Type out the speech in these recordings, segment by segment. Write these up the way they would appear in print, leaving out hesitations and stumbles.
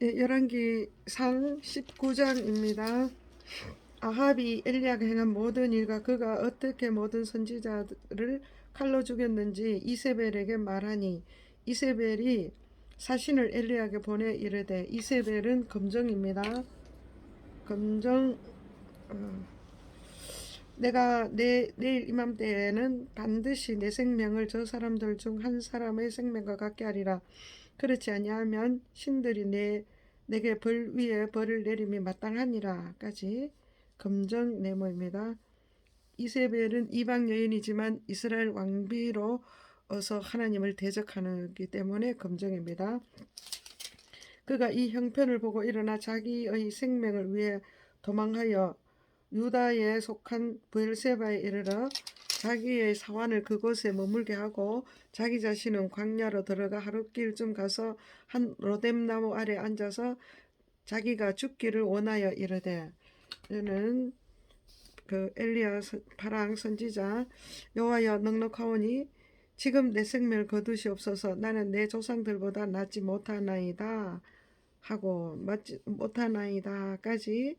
열왕기상 19장입니다. 아합이 엘리야가 행한 모든 일과 그가 어떻게 모든 선지자들을 칼로 죽였는지 이세벨에게 말하니 이세벨이 사신을 엘리야에게 보내 이르되, 이세벨은 검정입니다. 검정. 내가 내일 이맘때에는 반드시 내 생명을 저 사람들 중 한 사람의 생명과 같게 하리라. 그렇지 아니하면 신들이 내게 벌 위에 벌을 내림이 마땅하니라. 까지 검정 네모입니다. 이세벨은 이방 여인이지만 이스라엘 왕비로 어서 하나님을 대적하기 때문에 검정입니다. 그가 이 형편을 보고 일어나 자기의 생명을 위해 도망하여 유다에 속한 브엘세바에 이르러 자기의 사환을 그곳에 머물게 하고 자기 자신은 광야로 들어가 하룻길쯤 가서 한 로뎀나무 아래 앉아서 자기가 죽기를 원하여 이르되, 이는 그 엘리야 파랑 선지자, 여호와여 넉넉하오니 지금 내 생명을 거두시옵소서. 나는 내 조상들보다 낫지 못하나이다 하고 못하나이다까지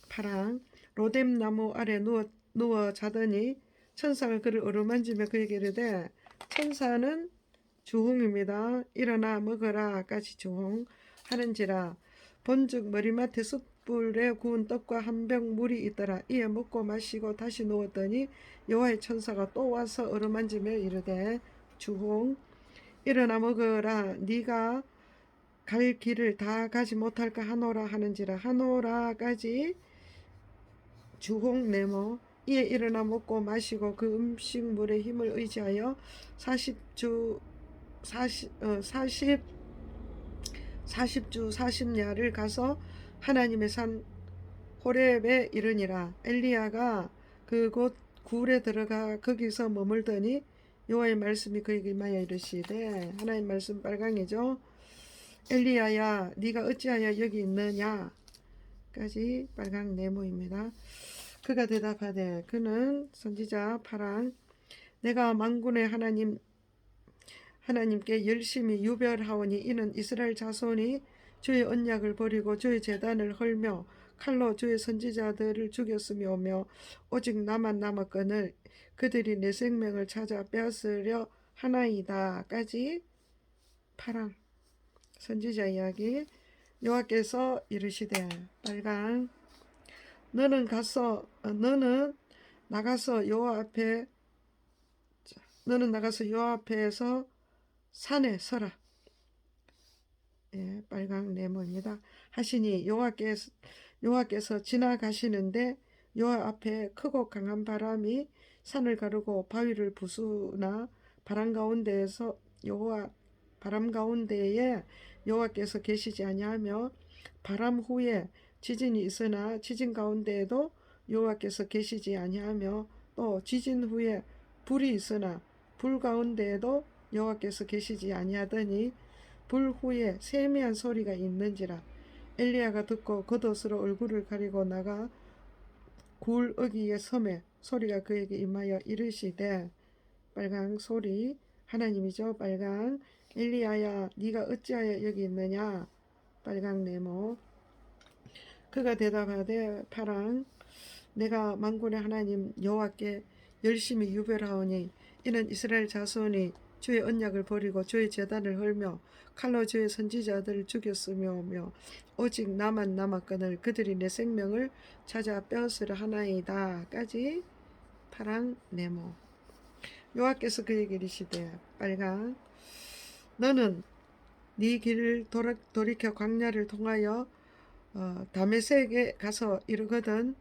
파랑 로뎀나무 아래 누워 자더니 천사가 그를 어루만지며 그에게 이르되, 천사는 주홍입니다. 일어나 먹어라까지 주홍하는지라. 본즉 머리맡에 숯불에 구운 떡과 한 병 물이 있더라. 이에 먹고 마시고 다시 누웠더니 여호와의 천사가 또 와서 어루만지며 이르되, 주홍 일어나 먹어라. 네가 갈 길을 다 가지 못할까 하노라 하는지라. 하노라까지 주홍 네모. 이에 일어나 먹고 마시고 그 음식물의 힘을 의지하여 40주 40냐를 가서 하나님의 산 호렙에 이르니라. 엘리야가 그곳 굴에 들어가 거기서 머물더니 여호와의 말씀이 그에게 임하여 이르시되, 하나님 말씀 빨강이죠. 엘리야야, 네가 어찌하여 여기 있느냐 까지 빨강 네모입니다. 그가 대답하되, 그는 선지자 파랑, 내가 만군의 하나님께 열심히 유별하오니 이는 이스라엘 자손이 주의 언약을 버리고 주의 제단을 헐며 칼로 주의 선지자들을 죽였으며며 오직 나만 남았거늘 그들이 내 생명을 찾아 빼앗으려 하나이다까지 파랑 선지자 이야기. 여호와께서 이르시되, 빨강, 너는 나가서 여호와 앞에서 산에 서라. 빨강 네모입니다. 하시니 여호와께서 지나가시는데 여호와 앞에 크고 강한 바람이 산을 가르고 바위를 부수나 바람 가운데에 여호와께서 계시지 아니하며 바람 후에 지진이 있으나 지진 가운데에도 여호와께서 계시지 아니하며 또 지진 후에 불이 있으나 불 가운데에도 여호와께서 계시지 아니하더니 불 후에 세미한 소리가 있는지라. 엘리야가 듣고 겉옷으로 얼굴을 가리고 나가 굴 어귀에 섬에 소리가 그에게 임하여 이르시되, 빨강 소리 하나님이죠. 빨강, 엘리야야 네가 어찌하여 여기 있느냐. 빨강 네모. 그가 대답하되, 파랑, 내가 만군의 하나님 여호와께 열심히 유별하오니 이는 이스라엘 자손이 주의 언약을 버리고 주의 제단을 헐며 칼로 주의 선지자들을 죽였으며 오직 나만 남았거늘 그들이 내 생명을 찾아 빼앗으려 하나이다까지 파랑 네모. 여호와께서 그에게 이르시되, 빨강, 너는 네 길을 돌이켜 광야를 통하여 다메섹에 가서 이르거든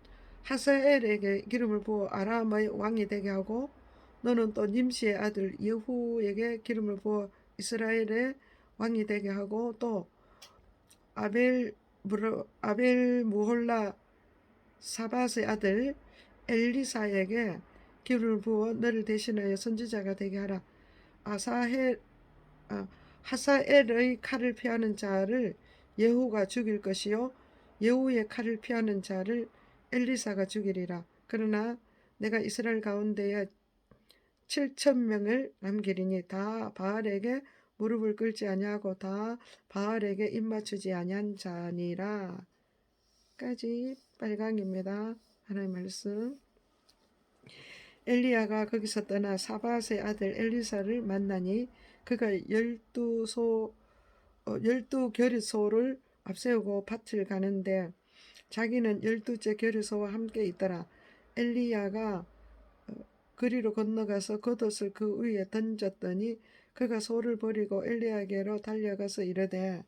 하사엘에게 기름을 부어 아람의 왕이 되게 하고, 너는 또 님시의 아들 예후에게 기름을 부어 이스라엘의 왕이 되게 하고, 또 아벨무홀라 사밧의 아들 엘리사에게 기름을 부어 너를 대신하여 선지자가 되게 하라. 하사엘의 칼을 피하는 자를 예후가 죽일 것이요 예후의 칼을 피하는 자를 엘리사가 죽이리라. 그러나 내가 이스라엘 가운데에 7,000명을 남기리니 다 바알에게 무릎을 꿇지 아니하고 다 바알에게 입맞추지 아니한 자니라. 까지 빨강입니다. 하나님 말씀. 엘리야가 거기서 떠나 사밧의 아들 엘리사를 만나니 그가 12 겨릿소를 앞세우고 밭을 가는데 자기는 12째 겨릿소와 함께 있더라. 엘리야가 그리로 건너가서 겉옷을 그 위에 던졌더니 그가 소를 버리고 엘리야에게로 달려가서 이르되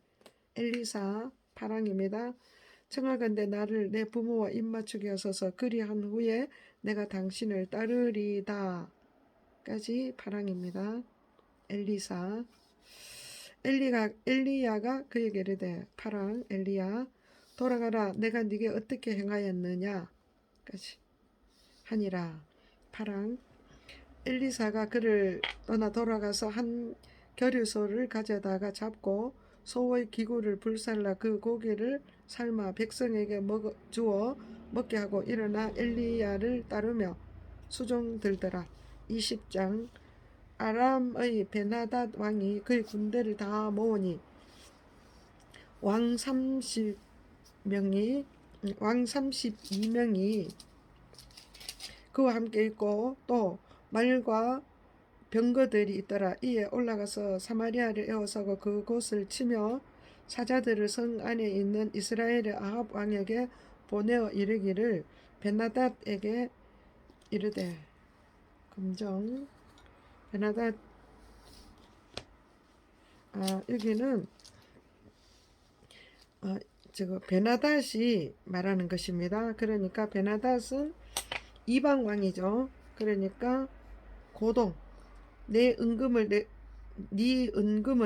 엘리사 파랑입니다. 청하건대 나를 내 부모와 입맞추게 하소서. 그리한 후에 내가 당신을 따르리다. 까지 파랑입니다. 엘리사. 엘리야가 그에게 이르되 파랑 엘리야 돌아가라. 내가 네게 어떻게 행하였느냐. 까지 하니라. 파랑. 엘리사가 그를 떠나 돌아가서 한 겨류소를 가져다가 잡고 소의 기구를 불살라 그 고기를 삶아 백성에게 주어 먹게 하고 일어나 엘리야를 따르며 수종 들더라. 20장. 아람의 베나닷 왕이 그의 군대를 다 모으니 왕 32명이 그와 함께 있고 또 말과 병거들이 있더라. 이에 올라가서 사마리아를 에워싸고 그곳을 치며 사자들을 성 안에 있는 이스라엘의 아합 왕에게 보내어 이르기를 베나닷에게 이르되 검정 베나닷 여기는 베나닷이 말하는 것입니다. 그러니까 베나닷은 이방 왕이죠. 그러니까 고동 네 은금은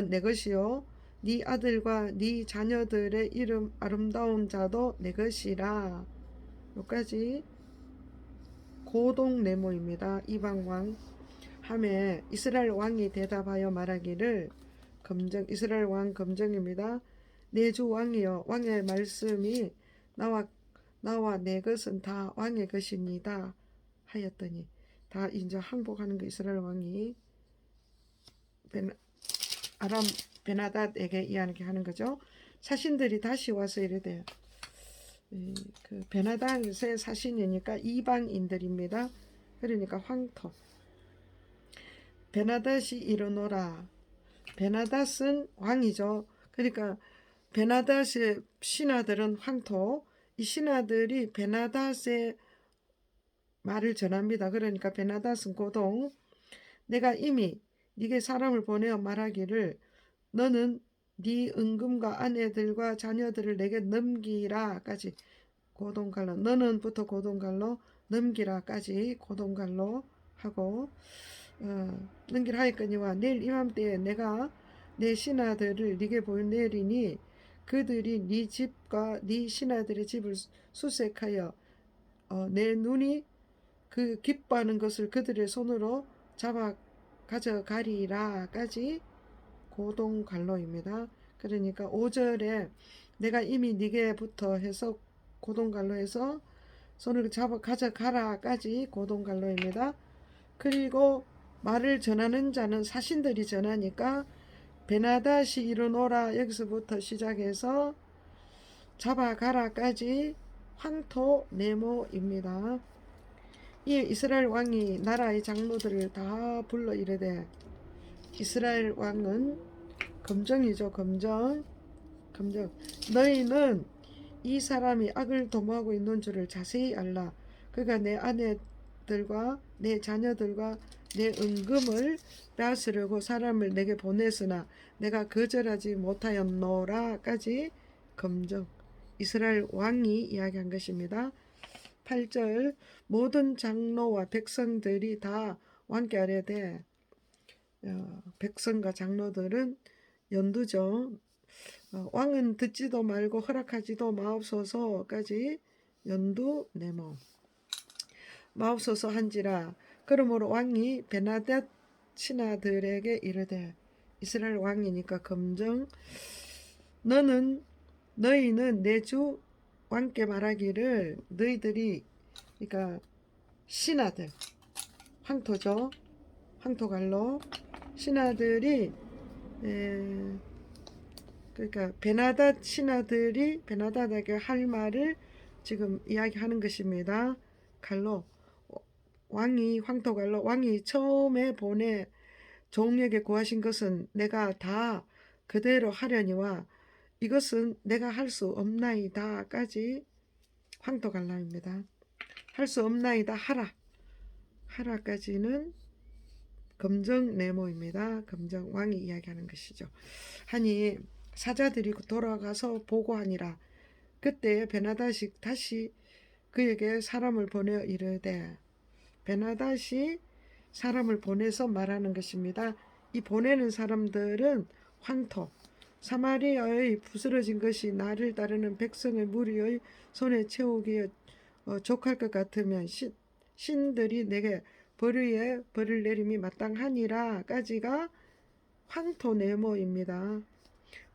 내 것이요 네 아들과 네 자녀들의 이름 아름다운 자도 내 것이라. 여기까지 고동 네모입니다. 이방 왕 하매 이스라엘 왕이 대답하여 말하기를 검정 이스라엘 왕 검정입니다. 내 주 왕이여 왕의 말씀이 나와 내 것은 다 왕의 것입니다 하였더니 다 이제 항복하는 거 이스라엘 왕이 아람 베나닷에게 이야기 하는 거죠. 사신들이 다시 와서 이르되 그 베나닷의 사신이니까 이방인들입니다. 그러니까 황토. 베나닷이 이르노라. 베나닷은 왕이죠. 그러니까 베나닷의 신하들은 황토. 이 신하들이 베나닷의 말을 전합니다. 그러니까 베나닷은 고동. 내가 이미 네게 사람을 보내어 말하기를 너는 네 은금과 아내들과 자녀들을 내게 넘기라까지 고동갈로 너는부터 고동갈로 넘기라까지 고동갈로 하고 넘기라 하였거니와 내일 이맘때에 내가 내 신하들을 네게 보내리니 그들이 네 집과 네 신하들의 집을 수색하여 내 눈이 그 기뻐하는 것을 그들의 손으로 잡아 가져가리라까지 고동갈로입니다. 그러니까 5절에 내가 이미 네게부터 해서 고동갈로 해서 손을 잡아 가져가라까지 고동갈로입니다. 그리고 말을 전하는 자는 사신들이 전하니까 베나닷이 이르노라 여기서부터 시작해서 잡아가라까지 황토 네모입니다. 이 이스라엘 왕이 나라의 장로들을 다 불러 이르되 이스라엘 왕은 검정이죠. 검정 너희는 이 사람이 악을 도모하고 있는 줄을 자세히 알라. 그가 내 아내들과 내 자녀들과 내 은금을 빼앗으려고 사람을 내게 보냈으나 내가 거절하지 못하였노라까지 검정 이스라엘 왕이 이야기한 것입니다. 8절 모든 장로와 백성들이 다 왕께 아뢰되 백성과 장로들은 연두죠. 왕은 듣지도 말고 허락하지도 마옵소서까지 연두 네모 마옵소서 한지라. 그러므로 왕이 베나닷 신하들에게 이르되 이스라엘 왕이니까 검정 너희는 내 주 왕께 말하기를 너희들이 그러니까 신하들 황토죠. 황토갈로 신하들이 에, 그러니까 베나닷 신하들이 베나닷에게 할 말을 지금 이야기하는 것입니다. 갈로 왕이 황토 갈로 왕이 처음에 보내 종에게 구하신 것은 내가 다 그대로 하려니와 이것은 내가 할 수 없나이다까지 황토 갈라입니다. 할 수 없나이다 하라. 하라까지는 검정 네모입니다. 검정 왕이 이야기하는 것이죠. 하니 사자들이 돌아가서 보고하니라. 그때 베나닷이 다시 그에게 사람을 보내어 이르되 베나닷이 사람을 보내서 말하는 것입니다. 이 보내는 사람들은 황토 사마리아의 부스러진 것이 나를 따르는 백성의 무리의 손에 채우기에 족할 것 같으면 신들이 내게 벌을 내림이 마땅하니라까지가 황토 네모입니다.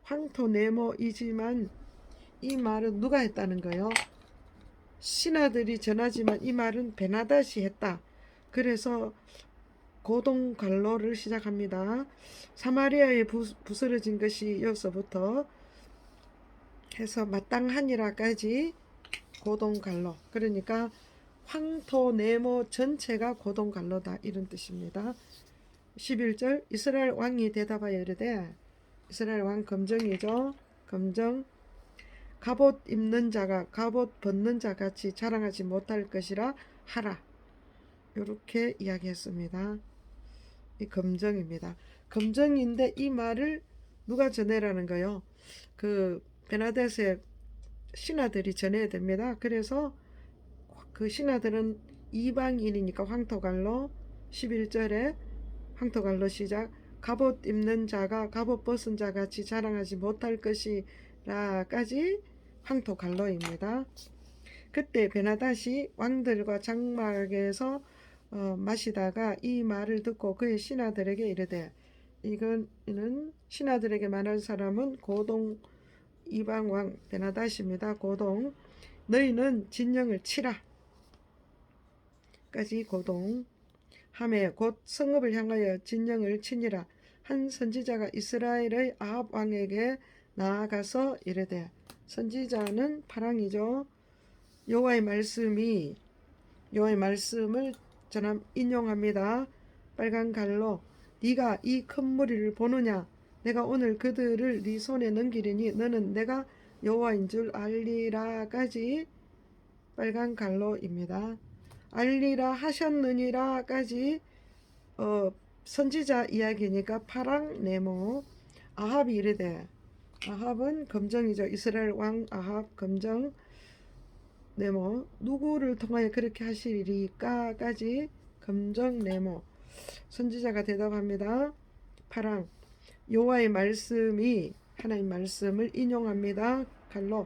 황토 네모이지만 이 말은 누가 했다는 거요? 신하들이 전하지만 이 말은 베나닷이 했다. 그래서 고동갈로를 시작합니다. 사마리아에 부스러진 것이 여기서부터 해서 마땅하니라까지 고동갈로. 그러니까 황토 네모 전체가 고동갈로다 이런 뜻입니다. 11절 이스라엘 왕이 대답하여 이르되 이스라엘 왕 검정이죠. 검정 갑옷 입는 자가 갑옷 벗는 자 같이 자랑하지 못할 것이라 하라. 이렇게 이야기했습니다. 이 검정입니다. 검정인데 이 말을 누가 전해라는 거요? 그 베나댓의 신하들이 전해야 됩니다. 그래서 그 신하들은 이방인이니까 황토갈로 11절에 황토갈로 시작 갑옷 입는 자가 갑옷 벗은 자 같이 자랑하지 못할 것이라까지 황토갈로입니다. 그때 베나닷이 왕들과 장막에서 마시다가 이 말을 듣고 그의 신하들에게 이르되 이는 신하들에게 말한 사람은 고동 이방왕 베나닷입니다. 고동 너희는 진영을 치라 까지 고동 하매 곧 성읍을 향하여 진영을 치니라. 한 선지자가 이스라엘의 아합 왕에게 나아가서 이르되 선지자는 파랑이죠. 여호와의 말씀을 전함 인용합니다. 빨간 갈로 네가 이 큰 무리를 보느냐 내가 오늘 그들을 네 손에 넘기리니 너는 내가 여호와인 줄 알리라까지 빨간 갈로입니다. 알리라 하셨느니라까지 선지자 이야기니까 파랑 네모 아합이 이르되 아합은 검정이죠. 이스라엘 왕 아합 검정 네모 누구를 통하여 그렇게 하시리까까지 검정 네모 선지자가 대답합니다. 파랑 여호와의 말씀이 하나님 말씀을 인용합니다. 갈로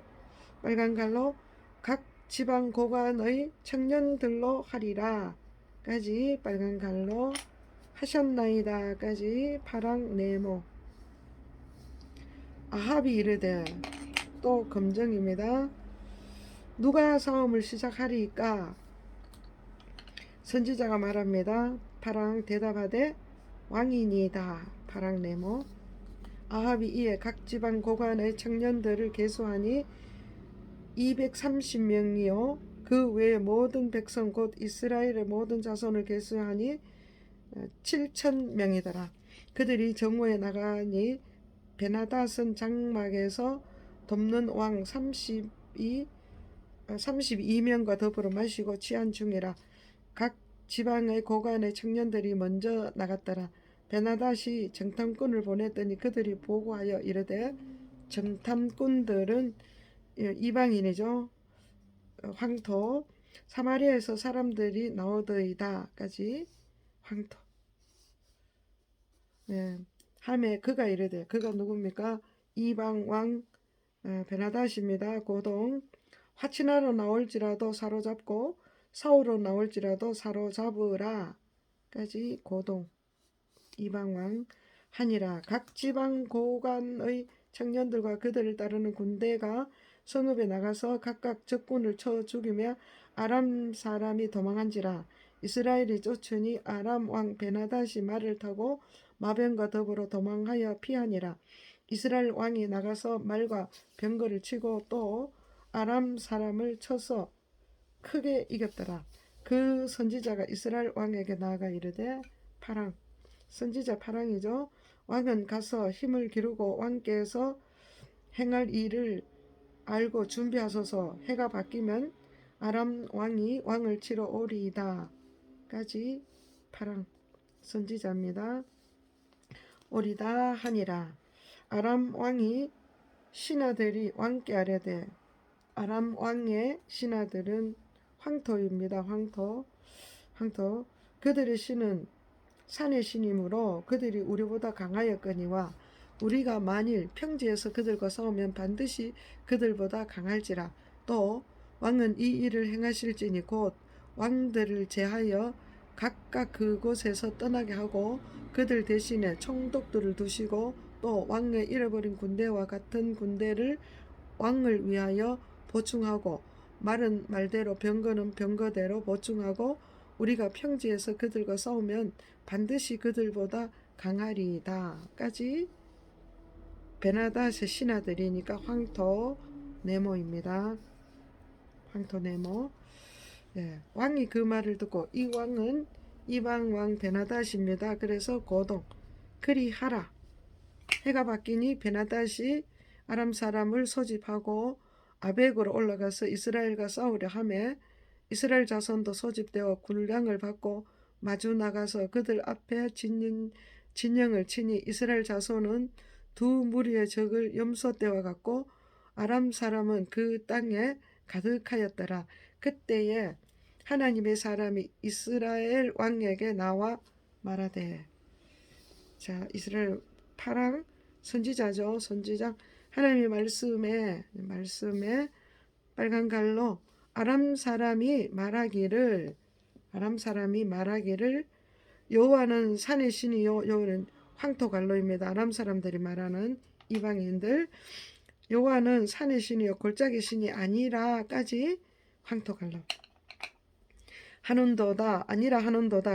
빨간 갈로 각 지방 고관의 청년들로 하리라 까지 빨간 갈로 하셨나이다 까지 파랑 네모 아합이 이르되 또 검정입니다. 누가 싸움을 시작하리까 선지자가 말합니다. 파랑 대답하되 왕이니이다 파랑 네모 아합이 이에 각 지방 고관의 청년들을 계수하니 230명이요 그 외의 모든 백성 곧 이스라엘의 모든 자손을 계수하니 7,000명이더라. 그들이 정오에 나가니 베나닷은 장막에서 돕는 왕 32명과 더불어 마시고 취한 중이라. 각 지방의 고관의 청년들이 먼저 나갔더라. 베나닷이 정탐꾼을 보냈더니 그들이 보고하여 이르되 정탐꾼들은 이방인이죠. 황토 사마리아에서 사람들이 나오더이다까지 황토 하매 그가 이르되 그가 누굽니까? 이방 왕 베나닷입니다. 고동 화친하러 나올지라도 사로잡고 사우로 나올지라도 사로잡으라 까지 고동 이방왕 하니라. 각 지방 고관의 청년들과 그들을 따르는 군대가 성읍에 나가서 각각 적군을 쳐 죽이며 아람 사람이 도망한지라. 이스라엘이 쫓으니 아람 왕 베나닷이 말을 타고 마병과 더불어 도망하여 피하니라. 이스라엘 왕이 나가서 말과 병거를 치고 또 아람 사람을 쳐서 크게 이겼더라. 그 선지자가 이스라엘 왕에게 나아가 이르되 파랑, 선지자 파랑이죠. 왕은 가서 힘을 기르고 왕께서 행할 일을 알고 준비하소서. 해가 바뀌면 아람 왕이 왕을 치러 오리이다. 까지 파랑 선지자입니다. 오리다 하니라. 아람 왕이 신하들이 왕께 아뢰되, 아람 왕의 신하들은 황토입니다. 황토. 그들의 신은 산의 신이므로 그들이 우리보다 강하였거니와 우리가 만일 평지에서 그들과 싸우면 반드시 그들보다 강할지라. 또 왕은 이 일을 행하실지니 곧 왕들을 제하여 각각 그곳에서 떠나게 하고 그들 대신에 총독들을 두시고 또 왕의 잃어버린 군대와 같은 군대를 왕을 위하여 보충하고 말은 말대로 병거는 병거대로 보충하고 우리가 평지에서 그들과 싸우면 반드시 그들보다 강하리이다. 까지 베나닷의 신하들이니까 황토 네모입니다. 황토 네모. 왕이 그 말을 듣고 이 왕은 이방 왕 베나닷입니다. 그래서 고동 그리하라. 해가 바뀌니 베나닷이 아람 사람을 소집하고 아벡으로 올라가서 이스라엘과 싸우려 하매 이스라엘 자손도 소집되어 군량을 받고 마주 나가서 그들 앞에 진영을 치니 이스라엘 자손은 두 무리의 적을 염소떼와 같고 아람 사람은 그 땅에 가득하였더라. 그때에 하나님의 사람이 이스라엘 왕에게 나와 말하되, 자, 이스라엘 파랑 선지자죠. 선지자. 하나님의 말씀에 빨간 갈로 아람 사람이 말하기를 여호와는 산의 신이요. 여호와는 황토 갈로입니다. 아람 사람들이 말하는 이방인들. 여호와는 산의 신이요 골짜기 신이 아니라까지 황토 갈로 하는도다.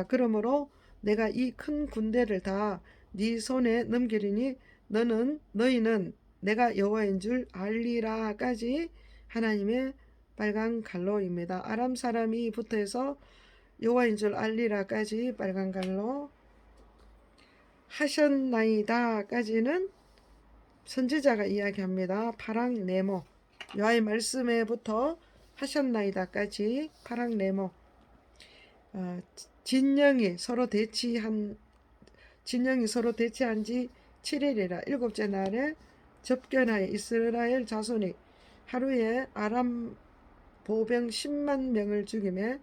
그러므로 내가 이 큰 군대를 다 네 손에 넘기리니 너희는 내가 여호와인 줄 알리라까지 하나님의 빨간 갈로입니다. 아람 사람이 붙어서 여호와인 줄 알리라까지 빨간 갈로 하셨나이다까지는 선지자가 이야기합니다. 파랑 네모. 여호와의 말씀에부터 하셨나이다까지 파랑 네모. 진영이 서로 대치한 지 7일이라 일곱째 날에 접견하여 이스라엘 자손이 하루에 아람 보병 10만 명을 죽이매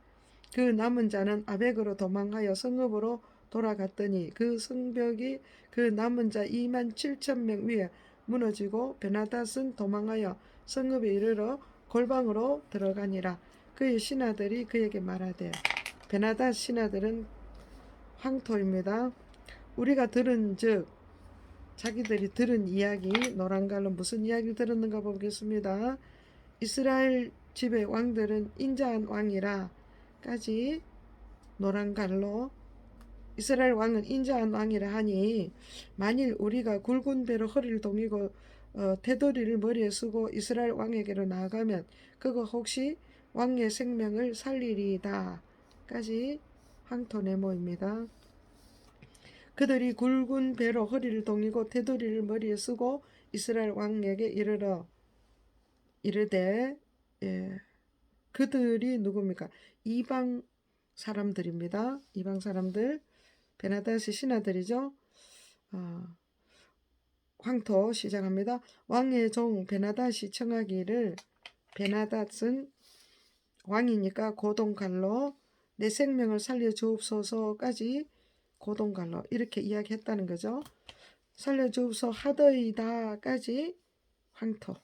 그 남은 자는 아벡으로 도망하여 성읍으로 돌아갔더니 그 성벽이 그 남은 자 2만 7천 명 위에 무너지고 베나닷은 도망하여 성읍에 이르러 골방으로 들어가니라. 그의 신하들이 그에게 말하되, 베나닷 신하들은 황토입니다. 우리가 들은즉, 자기들이 들은 이야기, 노란갈로 무슨 이야기를 들었는가 보겠습니다. 이스라엘 집의 왕들은 인자한 왕이라까지 노란갈로 이스라엘 왕은 인자한 왕이라 하니 만일 우리가 굵은 배로 허리를 동이고 테두리를 머리에 쓰고 이스라엘 왕에게로 나아가면 그거 혹시 왕의 생명을 살리리다까지 황토 네모입니다. 그들이 굵은 배로 허리를 동이고 테두리를 머리에 쓰고 이스라엘 왕에게 이르되 그들이 누굽니까? 이방 사람들입니다. 이방 사람들. 베나닷의 신하들이죠. 황토 시작합니다. 왕의 종 베나닷이 청하기를, 베나닷은 왕이니까 고동갈로 내 생명을 살려주옵소서까지 고동갈로 이렇게 이야기했다는 거죠. 살려주옵소 하더이다까지 황토.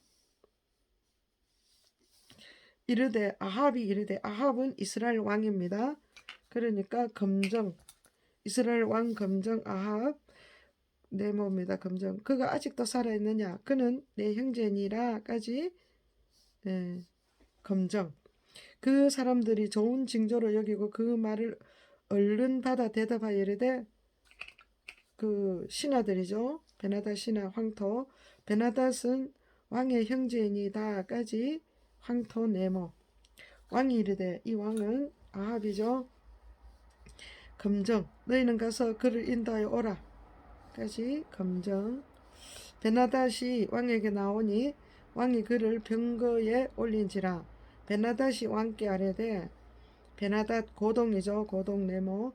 아합이 이르되, 아합은 이스라엘 왕입니다. 그러니까 검정, 이스라엘 왕 검정 아합 네모입니다. 검정. 그가 아직도 살아있느냐? 그는 내 형제니라까지 검정. 그 사람들이 좋은 징조로 여기고 그 말을 얼른 받아 대답하여 이르되, 그 신하들이죠. 베나닷 신하 황토. 베나닷은 왕의 형제니다까지 황토 네모. 왕이 이르되, 이 왕은 아합이죠. 검정, 너희는 가서 그를 인도하여 오라 까지 검정. 베나닷이 왕에게 나오니 왕이 그를 병거에 올린지라. 베나닷이 왕께 아뢰되, 베나닷 고동이죠. 고동 네모.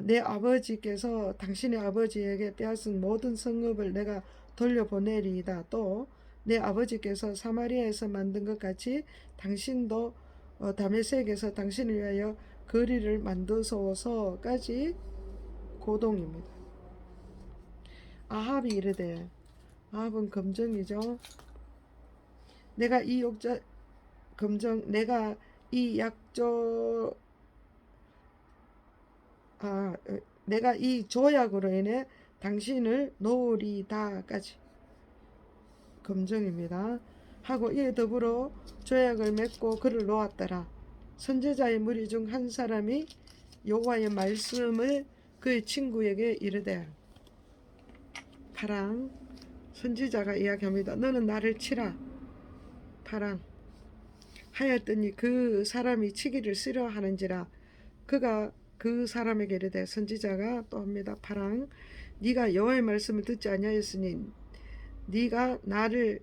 내 아버지께서 당신의 아버지에게 빼앗은 모든 성읍을 내가 돌려보내리이다. 또 내 아버지께서 사마리아에서 만든 것 같이 당신도 다메섹에서 당신을 위하여 거리를 만드소서까지 고동입니다. 아합이 이르되, 아합은 검정이죠. 내가 이 욕자 검정, 내가 이 약조 내가 이 조약으로 인해 당신을 놓으리다까지 검정입니다. 하고 이에 더불어 조약을 맺고 그를 놓았더라. 선지자의 무리 중 한 사람이 여호와의 말씀을 그의 친구에게 이르되, 파랑 선지자가 이야기합니다. 너는 나를 치라. 파랑 하였더니 그 사람이 치기를 싫어하는지라. 그가 그 사람에게 이르되, 선지자가 또 합니다. 파랑 네가 여호와의 말씀을 듣지 아니하였으니 네가 나를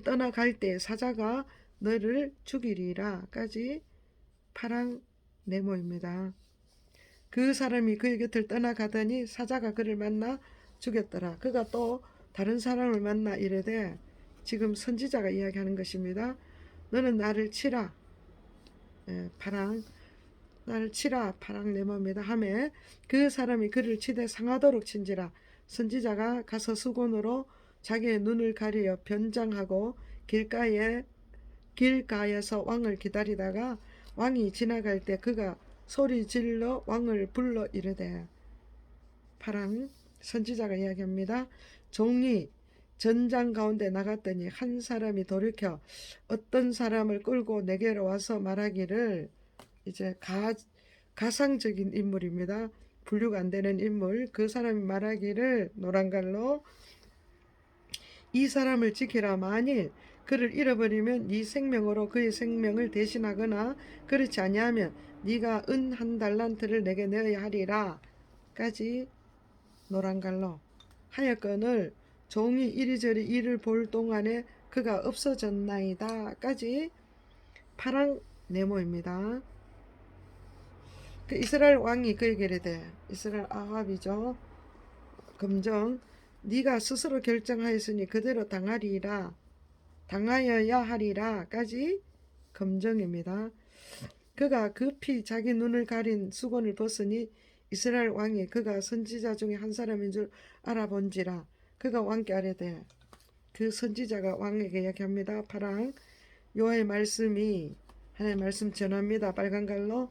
떠나갈 때 사자가 너를 죽이리라까지 파랑 네모입니다. 그 사람이 그의 곁을 떠나가더니 사자가 그를 만나 죽였더라. 그가 또 다른 사람을 만나 이르되, 지금 선지자가 이야기하는 것입니다. 너는 나를 치라. 파랑 나를 치라. 파랑 네모입니다. 하매 그 사람이 그를 치되 상하도록 친지라. 선지자가 가서 수건으로 자기의 눈을 가리어 변장하고 길가에서 왕을 기다리다가 왕이 지나갈 때 그가 소리 질러 왕을 불러 이르되, 파랑 선지자가 이야기합니다. 종이 전장 가운데 나갔더니 한 사람이 돌이켜 어떤 사람을 끌고 내게로 와서 말하기를, 이제 가상적인 인물입니다. 분류가 안 되는 인물. 그 사람이 말하기를 노란갈로, 이 사람을 지키라. 만일 그를 잃어버리면 네 생명으로 그의 생명을 대신하거나 그렇지 아니하면 네가 은 한 달란트를 내게 내어야 하리라 까지 노란갈로. 하여건을 종이 이리저리 이를 볼 동안에 그가 없어졌나이다 까지 파랑 네모입니다. 그 이스라엘 왕이 그에게 이르되, 이스라엘 아합이죠. 검정, 네가 스스로 결정하였으니 그대로 당하여야 하리라까지 검정입니다. 그가 급히 자기 눈을 가린 수건을 벗으니 이스라엘 왕이 그가 선지자 중에 한 사람인 줄 알아본지라. 그가 왕께 아뢰되, 그 선지자가 왕에게 이야기합니다. 파랑 여호와의 말씀이, 하나님의 말씀 전합니다. 빨간 갈로,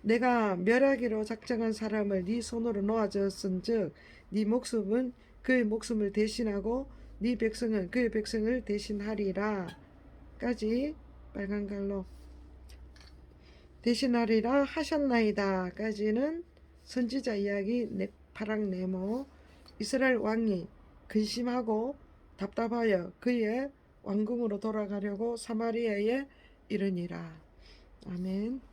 내가 멸하기로 작정한 사람을 네 손으로 놓아줬은즉 네 목숨은 그의 목숨을 대신하고 네 백성은 그의 백성을 대신하리라 까지 빨간 갈로. 대신하리라 하셨나이다 까지는 선지자 이야기. 파랑 네모. 이스라엘 왕이 근심하고 답답하여 그의 왕궁으로 돌아가려고 사마리아에 이르니라. 아멘.